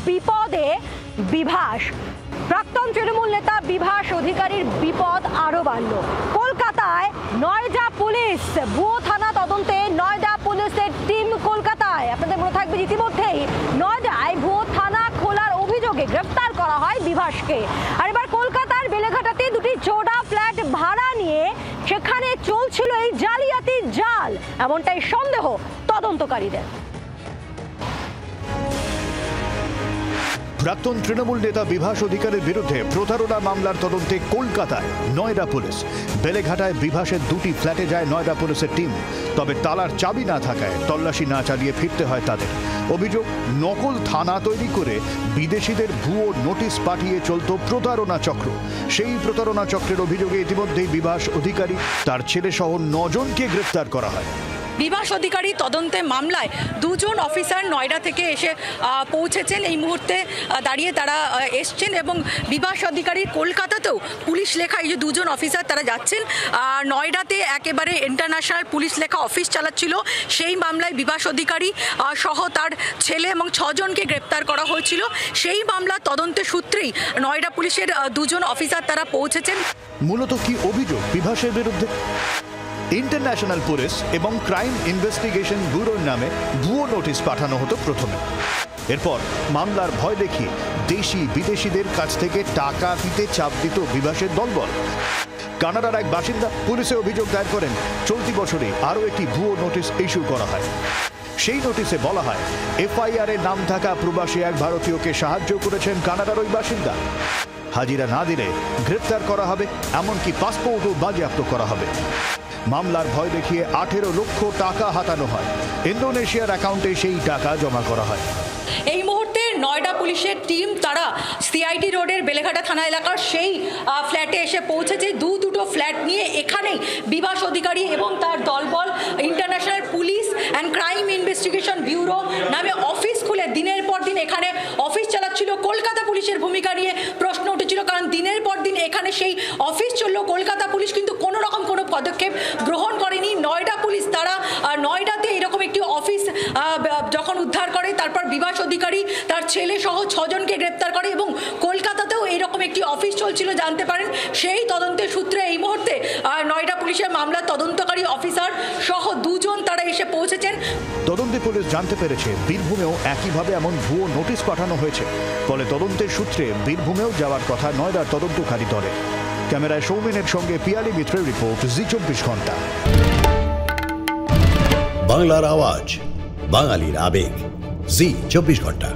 বিপদে বিভাস। প্রাক্তন তৃণমূল নেতা বিভাস অধিকারীর বিপদ আরো বাড়ল। কলকাতায় নয়ডা পুলিশ ভুয়ো থানা তদন্তে নয়ডা পুলিশের টিম কলকাতায়। আপনাদের মনে থাকবে ইতিমধ্যেই নয়ডায় ভুয়ো থানা খোলার অভিযোগে গ্রেফতার করা হয় বিভাসকে। আর এবার কলকাতার বেলেঘাটাতে দুটি চোরা ফ্ল্যাট ভাড়া নিয়ে সেখানে চলছিল এই জালিয়াতির জাল, এমনটাই সন্দেহ তদন্তকারীদের। প্রাক্তন তৃণমূল নেতা বিভাস অধিকারীর বিরুদ্ধে প্রতারণা মামলার তদন্তে কলকাতায় নয়ডা পুলিশ। বেলেঘাটায় বিভাসের দুটি ফ্ল্যাটে যায় নয়ডা পুলিশের টিম, তবে তালার চাবি না থাকায় তল্লাশি না চালিয়ে ফিরতে হয় তাদের। অভিযোগ, নকল থানা তৈরি করে বিদেশিদের ভুয়ো নোটিশ পাঠিয়ে চলত প্রতারণা চক্র। সেই প্রতারণা চক্রের অভিযোগে ইতিমধ্যেই বিভাস অধিকারী তার ছেলে সহ 9 জনকে গ্রেফতার করা হয়। বিভাস অধিকারী তদন্তে মামলায় 2 জন অফিসার নয়ডা থেকে এসে পৌঁছেছেন। এই মুহূর্তে দাঁড়িয়ে তারা এসছেন এবং বিভাস অধিকারীর কলকাতাতেও পুলিশ লেখা এই যে 2 জন অফিসার তারা যাচ্ছেন। নয়ডাতে একেবারে ইন্টারন্যাশনাল পুলিশ লেখা অফিস চালাচ্ছিল। সেই মামলায় বিভাস অধিকারী সহ তার ছেলে এবং 6 জনকে গ্রেপ্তার করা হয়েছিল। সেই মামলা তদন্তের সূত্রেই নয়ডা পুলিশের 2 জন অফিসার তারা পৌঁছেছেন। মূলত কি অভিযোগ বিভাসের বিরুদ্ধে? ইন্টারন্যাশনাল পুলিশ এবং ক্রাইম ইনভেস্টিগেশন ব্যুরোর নামে ভুয়ো নোটিশ পাঠানো হতো প্রথমে। এরপর মামলার ভয় দেখিয়ে দেশি বিদেশিদের কাছ থেকে টাকা দিতে চাপ দিত বিভাসের দলবল। কানাডার এক বাসিন্দা পুলিশে অভিযোগ দায়ের করেন, চলতি বছরে আরও একটি ভুয়ো নোটিশ ইস্যু করা হয়। সেই নোটিশে বলা হয়, এফআইআর এ নাম থাকা প্রবাসী এক ভারতীয়কে সাহায্য করেছেন কানাডার ওই বাসিন্দা। হাজিরা না দিলে গ্রেপ্তার করা হবে, এমনকি পাসপোর্টও বাজেয়াপ্ত করা হবে। মামলার ভয় দেখিয়ে 18 লক্ষ টাকা হাতানো হয়। ইন্দোনেশিয়ার অ্যাকাউন্টে সেই টাকা জমা করা হয়। এই মুহূর্তে নয়ডা পুলিশের টিম তারা সিআইটি রোডের বেলেঘাটা থানা এলাকার সেই ফ্ল্যাটে এসে পৌঁছেছে। দুটো ফ্ল্যাট নিয়ে এখানেই বিভাস অধিকারী এবং তার দলবল international police and crime investigation bureau নামে অফিস খুলে দিনের পর দিন এখানে অফিস চালাচ্ছিল। কলকাতা পুলিশের ভূমিকা নিয়ে প্রশ্ন উঠেছিল, কারণ দিনের পর দিন এখানে সেই অফিস চলল। কলকাতা পুলিশ কিন্তু কোনো রকম কোনো পদক্ষেপ গ্রহণ করেনি। নয়ডা পুলিশ তারা নয়ডাতে এরকম একটি অফিস যখন উদ্ধার করে, তারপর বিভাস অধিকারী তার ছেলে সহ 6 জনকে গ্রেপ্তার করে এবং কলকাতাতেও এইরকম একটি অফিস চলছিল জানতে পারেন। সেই তদন্তের সূত্রে এই মুহূর্তে নয়ডা পুলিশের মামলার তদন্তকারী অফিসার সহ 2 জন তারা এসে পৌঁছেছেন। তদন্তে পুলিশ জানতে পেরেছে বীরভূমেও একইভাবে এমন ভুয়ো নোটিশ পাঠানো হয়েছে। ফলে তদন্তের সূত্রে বীরভূমেও যাওয়ার কথা নয়ডার তদন্তকারী দলে। ক্যামেরায় সৌমেনের সঙ্গে পিয়ালি মিত্রের রিপোর্ট, জি 24 ঘন্টা। বাংলার আওয়াজ, বাঙালির আবেগ, জি 24 ঘন্টা।